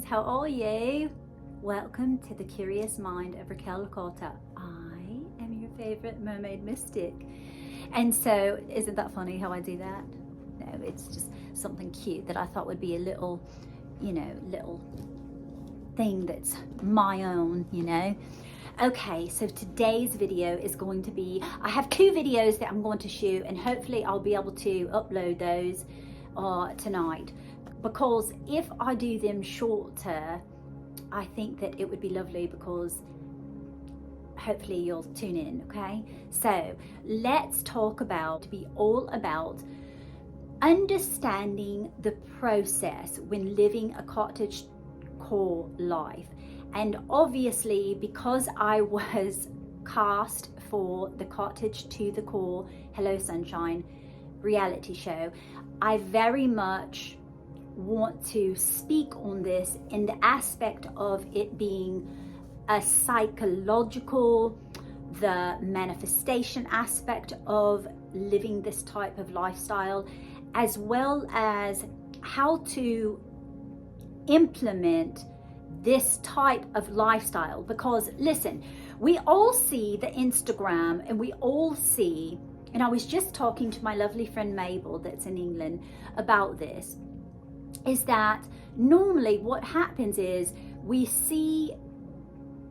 darlings, how are you? Welcome to the Curious Mind of Raquel. I am your favorite mermaid mystic. And so, isn't that funny how I do that? No, it's just something cute that I thought would be a little, little thing that's my own, Okay, so today's video is going to be, I have two videos that I'm going to shoot, and hopefully I'll be able to upload those tonight, because if I do them shorter, I think that it would be lovely, because hopefully you'll tune in. Okay, so let's talk about, all about understanding the process when living a cottage core life. And obviously, because I was cast for the Cottage to the Core Hello Sunshine reality show, I very much want to speak on this in the aspect of it being a psychological, the manifestation aspect of living this type of lifestyle, as well as how to implement this type of lifestyle. Because listen, we all see the Instagram, and we all see, and I was just talking to my lovely friend Mabel that's in England about this, is that normally what happens is we see,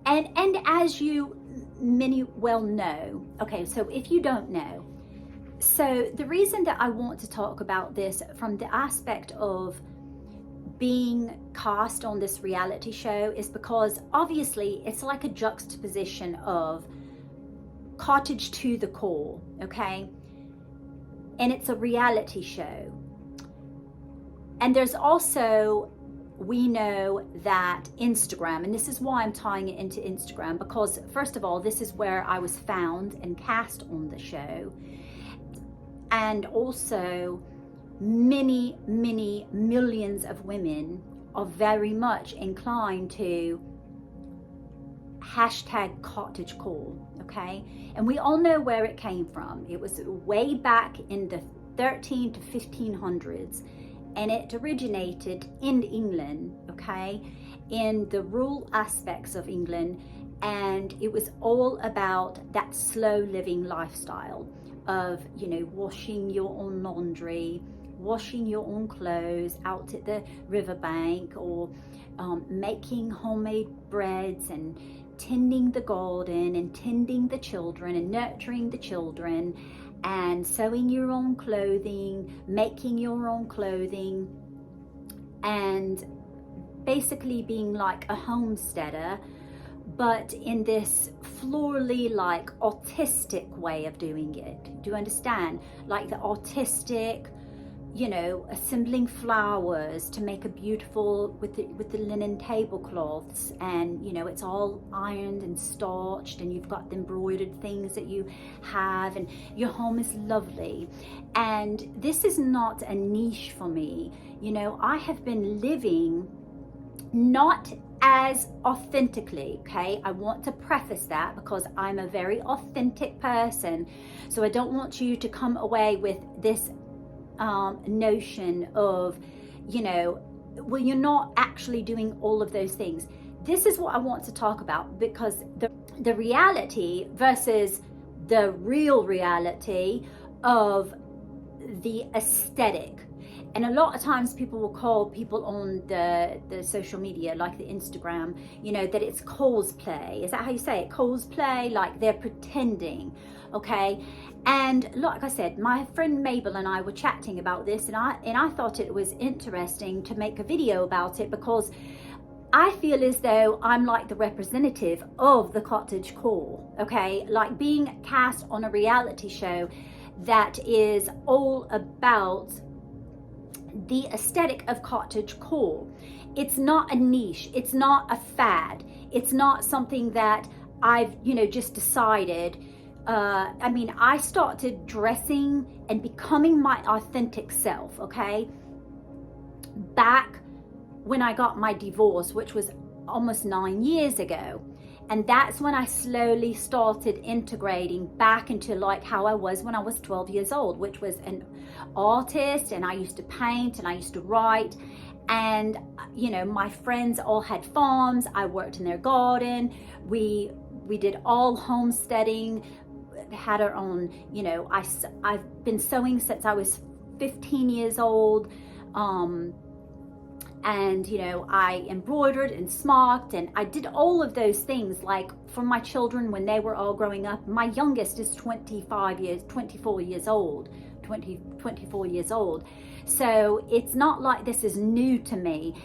and as you many well know, okay, so if you don't know, so the reason that I want to talk about this from the aspect of being cast on this reality show is because obviously it's like a juxtaposition of Cottage to the Core, okay, and it's a reality show. And there's also, we know that Instagram, and this is why I'm tying it into Instagram, because first of all, this is where I was found and cast on the show. And also many millions of women are very much inclined to hashtag cottage core, okay? And we all know where it came from. It was way back in the 13 to 1500s, and it originated in England, okay, in the rural aspects of England. And it was all about that slow living lifestyle of, washing your own laundry, washing your own clothes out at the riverbank, or making homemade breads, and tending the garden, and tending the children, and nurturing the children, and sewing your own clothing, making your own clothing, and basically being like a homesteader, but in this florally like autistic way of doing it. Do you understand? Like the autistic, assembling flowers to make a beautiful, with the linen tablecloths, and it's all ironed and starched, and you've got the embroidered things that you have, and your home is lovely. And this is not a niche for me. I have been living not as authentically, okay? I want to preface that, because I'm a very authentic person, so I don't want you to come away with this notion of, well, you're not actually doing all of those things. This is what I want to talk about, because the reality versus the real reality of the aesthetic. And a lot of times people will call people on the social media, like the Instagram, that it's cosplay. Is that how you say it? Cosplay, like they're pretending, okay? And like I said, my friend Mabel and I were chatting about this, and I thought it was interesting to make a video about it, because I feel as though I'm like the representative of the cottage core, okay? Like being cast on a reality show that is all about the aesthetic of cottage core. It's not a niche, it's not a fad, it's not something that I've just decided. I started dressing and becoming my authentic self, okay, back when I got my divorce, which was almost 9 years ago. And that's when I slowly started integrating back into like how I was when I was 12 years old, which was an artist, and I used to paint, and I used to write, And, you know, my friends all had farms. I worked in their garden. We did all homesteading, had our own, you know, I've been sewing since I was 15 years old. And, you know, I embroidered and smocked, and I did all of those things, like for my children when they were all growing up. My youngest is 24 years old. So it's not like this is new to me.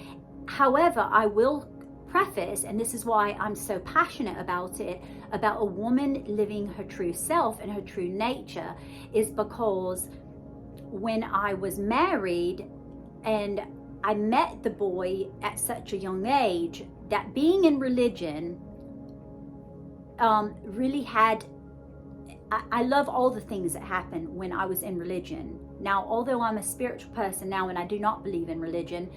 However, I will preface, and this is why I'm so passionate about it, about a woman living her true self and her true nature, is because when I was married and I met the boy at such a young age, that being in religion really had, I love all the things that happened when I was in religion. Now, although I'm a spiritual person now and I do not believe in religion,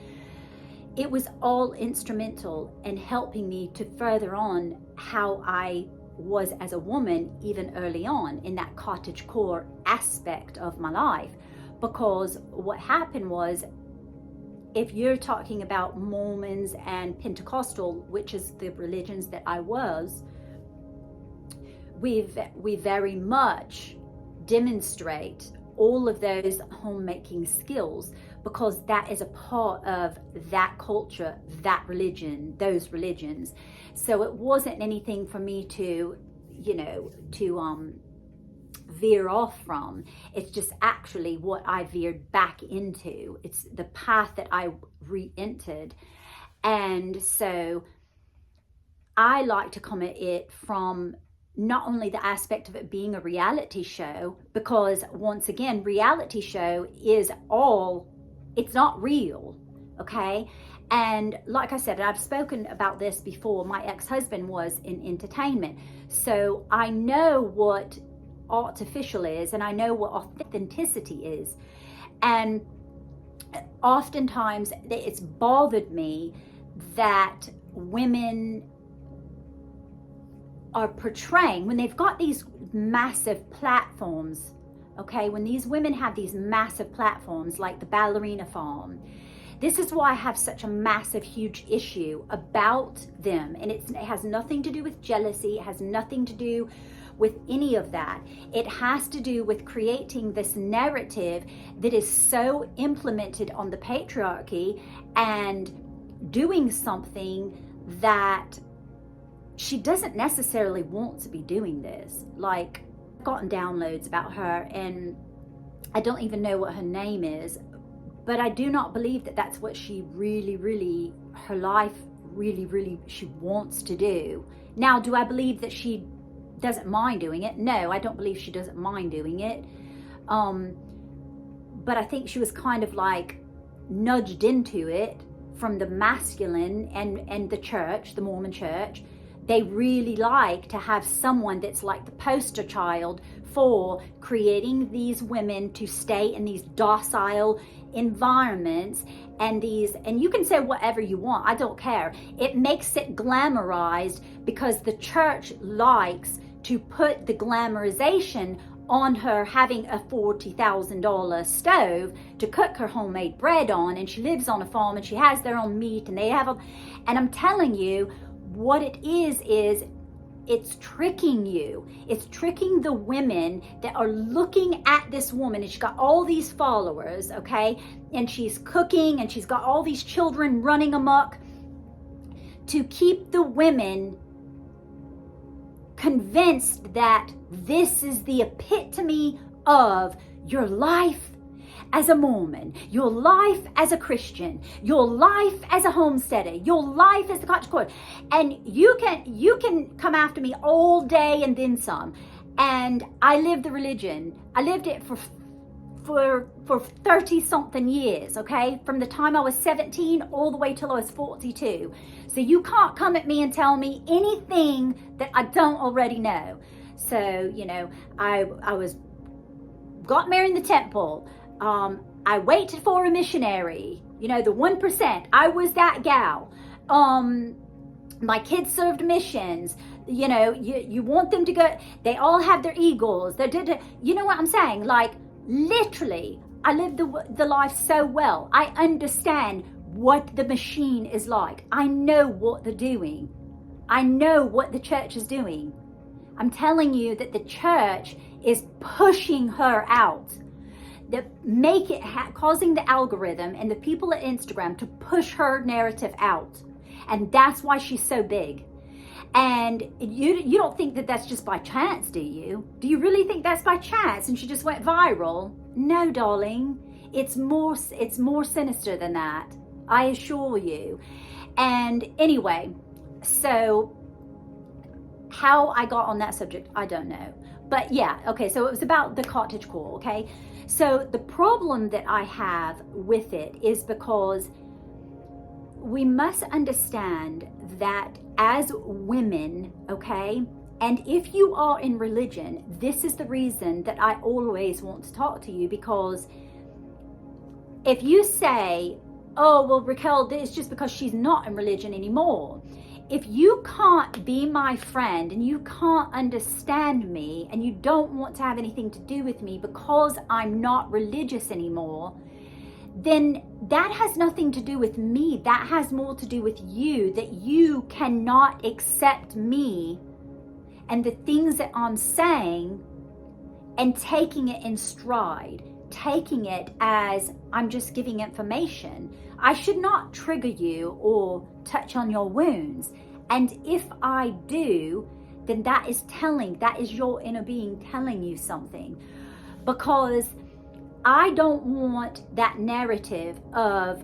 it was all instrumental in helping me to further on how I was as a woman, even early on in that cottage core aspect of my life. Because what happened was, if you're talking about Mormons and Pentecostal, which is the religions that I was, we very much demonstrate all of those homemaking skills, because that is a part of that culture, that religion, those religions. So it wasn't anything for me to, you know, to veer off from. It's just actually what I veered back into. It's the path that I re-entered. And so I like to come at it from not only the aspect of it being a reality show, because once again, reality show is all, it's not real, okay? And like I said, I've spoken about this before, my ex-husband was in entertainment. So I know what artificial is, and I know what authenticity is. And oftentimes it's bothered me that women are portraying, when they've got these massive platforms, okay, when these women have these massive platforms like the Ballerina farm, this is why I have such a massive, huge issue about them. And it has nothing to do with jealousy. It has nothing to do with any of that. It has to do with creating this narrative that is so implemented on the patriarchy and doing something that she doesn't necessarily want to be doing this. Like, I've gotten downloads about her and I don't even know what her name is, but I do not believe that that's what she really, her life really, she wants to do. Now, do I believe that she doesn't mind doing it? No, I don't believe she doesn't mind doing it. But I think she was kind of like nudged into it from the masculine and the church, the Mormon church. They really like to have someone that's like the poster child for creating these women to stay in these docile environments, and you can say whatever you want, I don't care. It makes it glamorized because the church likes to put the glamorization on her having a $40,000 stove to cook her homemade bread on, and she lives on a farm and she has their own meat, and they have and I'm telling you, what it is it's tricking you. It's tricking the women that are looking at this woman, and she's got all these followers, okay? And she's cooking and she's got all these children running amok, to keep the women convinced that this is the epitome of your life as a Mormon, your life as a Christian, your life as a homesteader, your life as the cottage core. And you can come after me all day and then some. And I lived the religion. I lived it for 30 something years, okay? From the time I was 17 all the way till I was 42. So you can't come at me and tell me anything that I don't already know. So, you know, I got married in the temple. I waited for a missionary, you know, the 1%. I was that gal. My kids served missions. You know, you want them to go, they all have their eagles. You know what I'm saying? Like, literally, I lived the life so well. I understand what the machine is like. I know what they're doing. I know what the church is doing. I'm telling you that the church is pushing her out. Causing the algorithm and the people at Instagram to push her narrative out. And that's why she's so big. And you don't think that that's just by chance, do you? Do you really think that's by chance and she just went viral? No, darling. It's more sinister than that, I assure you. And anyway, so how I got on that subject, I don't know. But yeah, okay, so it was about the cottage core, okay? So the problem that I have with it is because we must understand that as women, okay, and if you are in religion, this is the reason that I always want to talk to you, because if you say, oh, well, Raquel, it's just because she's not in religion anymore. If you can't be my friend and you can't understand me and you don't want to have anything to do with me because I'm not religious anymore, then that has nothing to do with me. That has more to do with you, that you cannot accept me and the things that I'm saying and taking it in stride, taking it as I'm just giving information. I should not trigger you or touch on your wounds. And if I do, then that is your inner being telling you something. Because I don't want that narrative of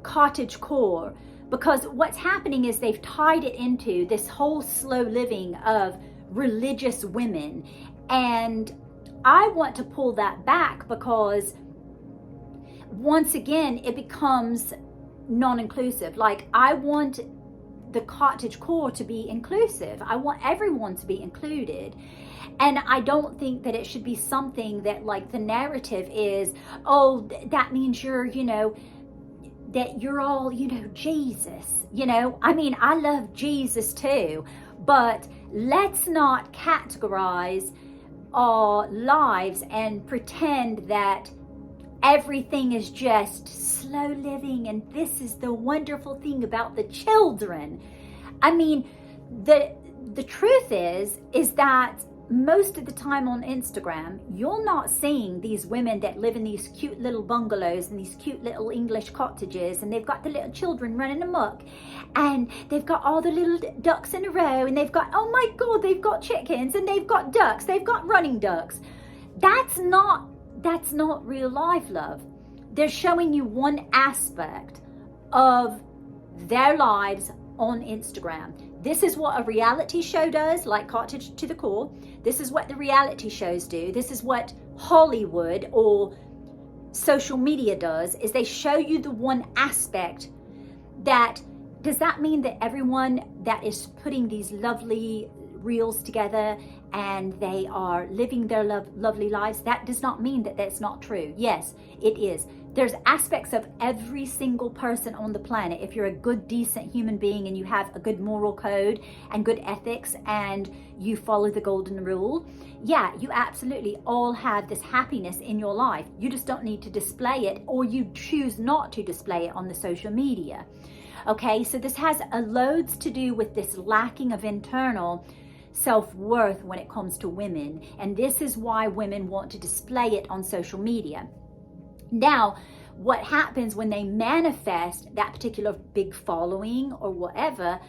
cottage core, because what's happening is they've tied it into this whole slow living of religious women. And I want to pull that back, because once again, it becomes non-inclusive. Like, I want the cottage core to be inclusive. I want everyone to be included. And I don't think that it should be something that, like, the narrative is, oh, that means you're, that you're all, Jesus, I mean, I love Jesus too, but let's not categorize our lives and pretend that everything is just slow living and this is the wonderful thing about the children. I mean, the truth is that most of the time on Instagram, you're not seeing these women that live in these cute little bungalows and these cute little English cottages, and they've got the little children running amok, and they've got all the little ducks in a row, and they've got, oh my God, they've got chickens, and they've got ducks, they've got running ducks. That's not real life, love. They're showing you one aspect of their lives on Instagram. This is what a reality show does, like Cottage to the Core. This is what the reality shows do. This is what Hollywood or social media does, is they show you the one aspect. That does that mean that everyone that is putting these lovely reels together and they are living their lovely lives, that does not mean that that's not true. Yes, it is. There's aspects of every single person on the planet. If you're a good, decent human being and you have a good moral code and good ethics and you follow the golden rule, yeah, you absolutely all have this happiness in your life. You just don't need to display it, or you choose not to display it on the social media. Okay, so this has loads to do with this lacking of internal self-worth when it comes to women. And this is why women want to display it on social media. Now, what happens when they manifest that particular big following or whatever,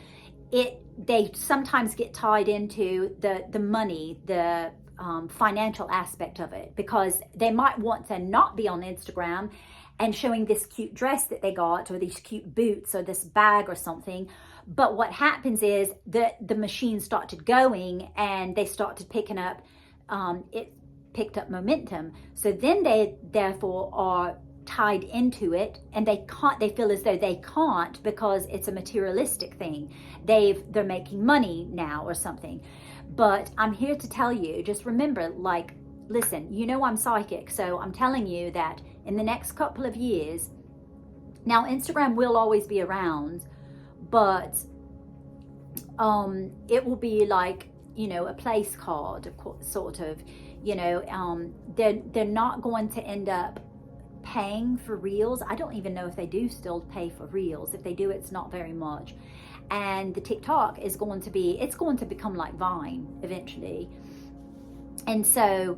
they sometimes get tied into the money, the financial aspect of it, because they might want to not be on Instagram and showing this cute dress that they got, or these cute boots, or this bag or something. But what happens is the machine started going and they started picking up, it picked up momentum. So then they therefore are tied into it, and they feel as though they can't, because it's a materialistic thing. They're making money now or something. But I'm here to tell you, just remember, like, listen, I'm psychic, so I'm telling you that in the next couple of years, now Instagram will always be around, but it will be like, a place card, sort of, they're not going to end up paying for reels. I don't even know if they do still pay for reels. If they do, it's not very much. And the TikTok is going to be, it's going to become like Vine eventually. And so,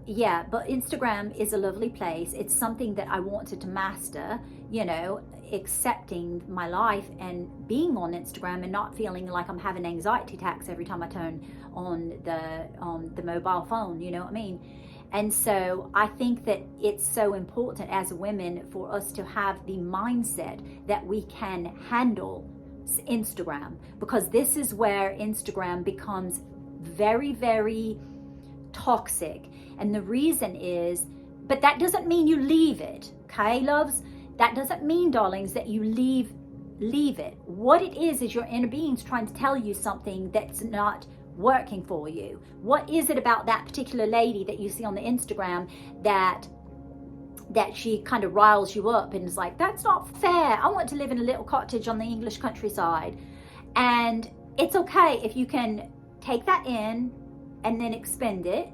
yeah, but Instagram is a lovely place. It's something that I wanted to master, you know, accepting my life and being on Instagram and not feeling like I'm having anxiety attacks every time I turn on the mobile phone, you know what I mean? And so I think that it's so important as women for us to have the mindset that we can handle Instagram, because this is where Instagram becomes very, very toxic. And the reason is, but that doesn't mean you leave it, okay, loves? That doesn't mean, darlings, that you leave it. What it is your inner being's trying to tell you something that's not working for you. What is it about that particular lady that you see on the Instagram that she kind of riles you up and is like, that's not fair. I want to live in a little cottage on the English countryside. And it's okay if you can take that in and then expend it.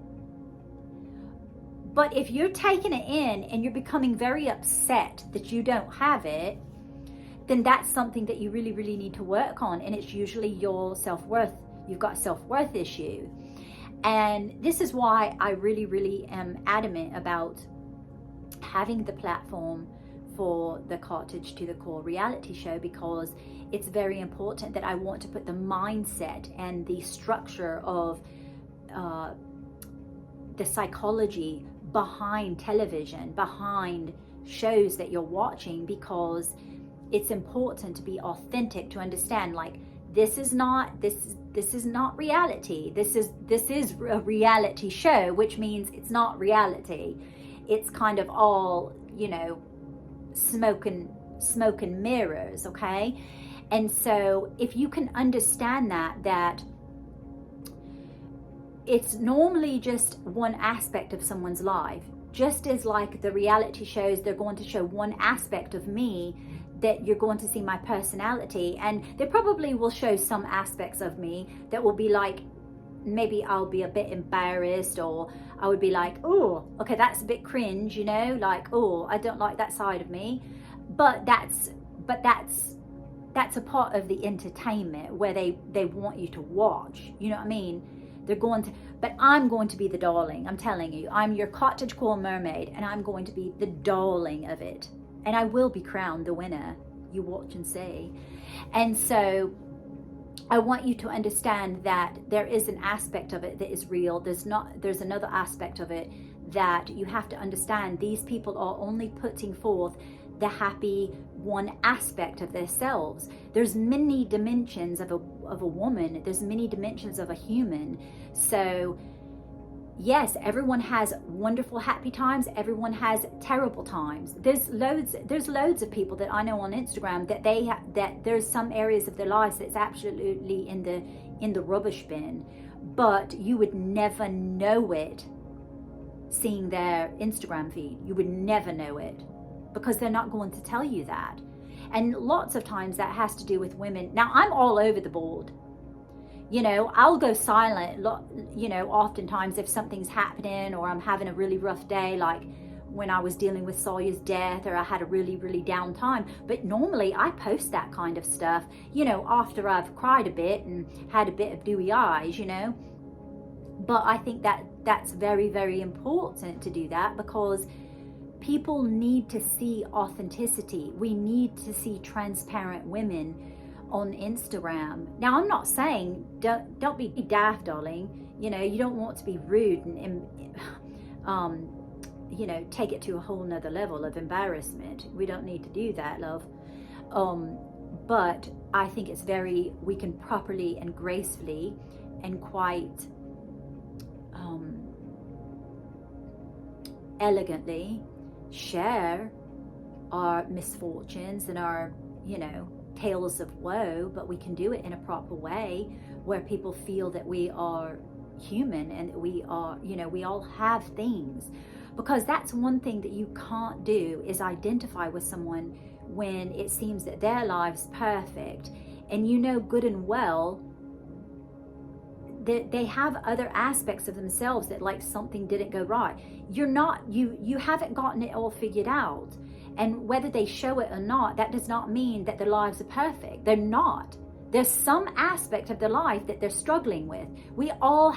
But if you're taking it in and you're becoming very upset that you don't have it, then that's something that you really, really need to work on. And it's usually your self-worth. You've got a self-worth issue. And this is why I really, really am adamant about having the platform for the Cottage to the Core reality show, because it's very important that I want to put the mindset and the structure of the psychology behind television, behind shows that you're watching, because it's important to be authentic, to understand, like, this is not reality. This is a reality show, which means it's not reality. It's kind of all, you know, smoke and mirrors, okay? And so if you can understand that it's normally just one aspect of someone's life, just as like the reality shows, they're going to show one aspect of me, that you're going to see my personality, and they probably will show some aspects of me that will be like, maybe I'll be a bit embarrassed, or I would be like, oh, okay, that's a bit cringe, you know, like, oh, I don't like that side of me. But that's a part of the entertainment where they want you to watch, you know what I mean? They're going to, but I'm going to be the darling. I'm telling you, I'm your cottage core mermaid, and I'm going to be the darling of it. And I will be crowned the winner. You watch and see. And so I want you to understand that there is an aspect of it that is real. There's another aspect of it that you have to understand. These people are only putting forth the happy one aspect of themselves. There's many dimensions of a woman. There's many dimensions of a human. So yes, everyone has wonderful happy times. Everyone has terrible times. There's loads of people that I know on Instagram that there's some areas of their lives that's absolutely in the rubbish bin, but you would never know it seeing their Instagram feed. You would never know it, because they're not going to tell you that. And lots of times that has to do with women. Now, I'm all over the board. You know, I'll go silent, you know, oftentimes if something's happening or I'm having a really rough day, like when I was dealing with Sawyer's death, or I had a really, really down time. But normally I post that kind of stuff, you know, after I've cried a bit and had a bit of dewy eyes, you know. But I think that's very, very important to do that, because people need to see authenticity. We need to see transparent women on Instagram. Now, I'm not saying don't be daft, darling. You know, you don't want to be rude and you know, take it to a whole nother level of embarrassment. We don't need to do that, love. But I think it's we can properly and gracefully and quite elegantly share our misfortunes and our, you know, tales of woe, but we can do it in a proper way where people feel that we are human and that we are, you know, we all have things. Because that's one thing that you can't do, is identify with someone when it seems that their life's perfect, and you know good and well they have other aspects of themselves that, like, something didn't go right. You haven't gotten it all figured out. And whether they show it or not, that does not mean that their lives are perfect. They're not. There's some aspect of their life that they're struggling with. We all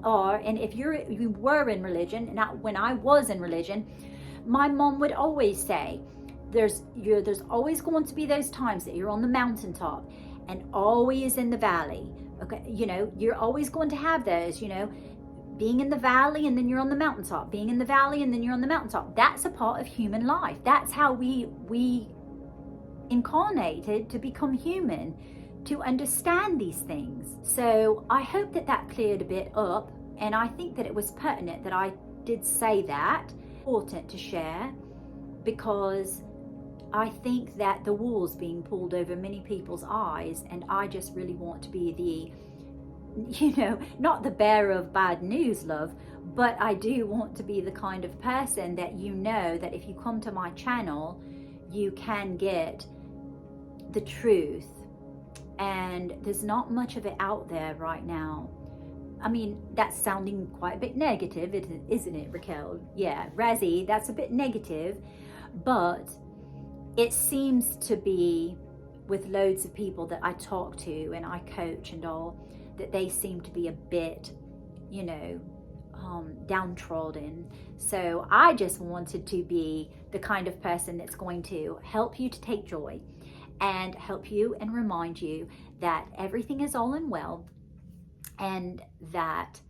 are. And if you were in religion, and when I was in religion, my mom would always say, there's always going to be those times that you're on the mountaintop and always in the valley. Okay, you're always going to have those, being in the valley and then you're on the mountaintop, being in the valley and then you're on the mountaintop. That's a part of human life. That's how we incarnated to become human, to understand these things. So I hope that cleared a bit up, and I think that it was pertinent that I did say that. Important to share, because I think that the wool's being pulled over many people's eyes, and I just really want to be not the bearer of bad news, love, but I do want to be the kind of person that that if you come to my channel, you can get the truth. And there's not much of it out there right now. I mean, that's sounding quite a bit negative, isn't it, Raquel? Yeah, Razzie, that's a bit negative, but it seems to be, with loads of people that I talk to and I coach and all, that they seem to be a bit, downtrodden. So I just wanted to be the kind of person that's going to help you to take joy and help you and remind you that everything is all and well, and that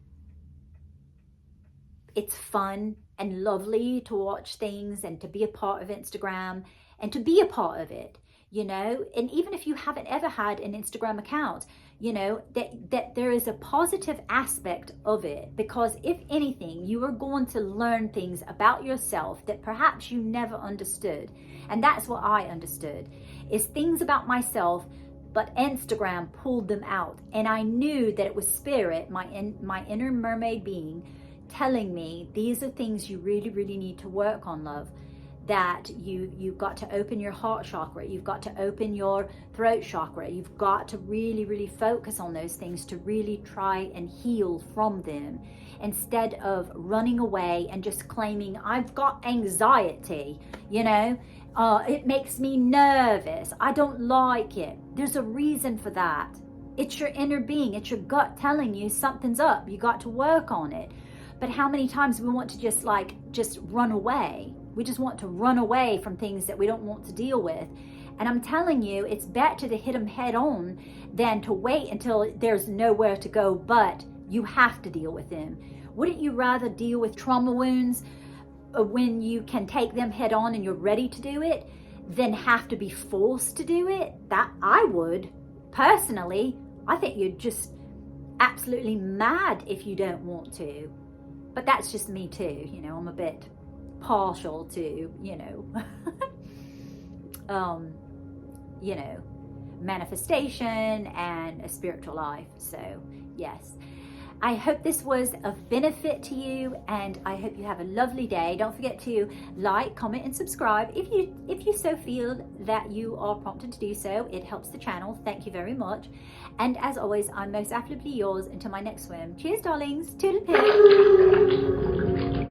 it's fun and lovely to watch things and to be a part of Instagram and to be a part of it, and even if you haven't ever had an Instagram account, that there is a positive aspect of it, because if anything, you are going to learn things about yourself that perhaps you never understood. And that's what I understood, is things about myself, but Instagram pulled them out. And I knew that it was spirit, my inner mermaid being, telling me, these are things you really, really need to work on, love. That you've got to open your heart chakra, you've got to open your throat chakra, you've got to really, really focus on those things to really try and heal from them, instead of running away and just claiming, I've got anxiety, it makes me nervous, I don't like it. There's a reason for that. It's your inner being, it's your gut telling you something's up, you got to work on it. But how many times we want to just run away? We just want to run away from things that we don't want to deal with. And I'm telling you, it's better to hit them head on than to wait until there's nowhere to go, but you have to deal with them. Wouldn't you rather deal with trauma wounds when you can take them head on and you're ready to do it, than have to be forced to do it? That I would. Personally, I think you're just absolutely mad if you don't want to. But that's just me too, I'm a bit partial to, manifestation and a spiritual life. So yes, I hope this was of benefit to you, and I hope you have a lovely day. Don't forget to like, comment, and subscribe if you so feel that you are prompted to do so. It helps the channel. Thank you very much. And as always, I'm most affably yours until my next swim. Cheers, darlings. Toodle-poo.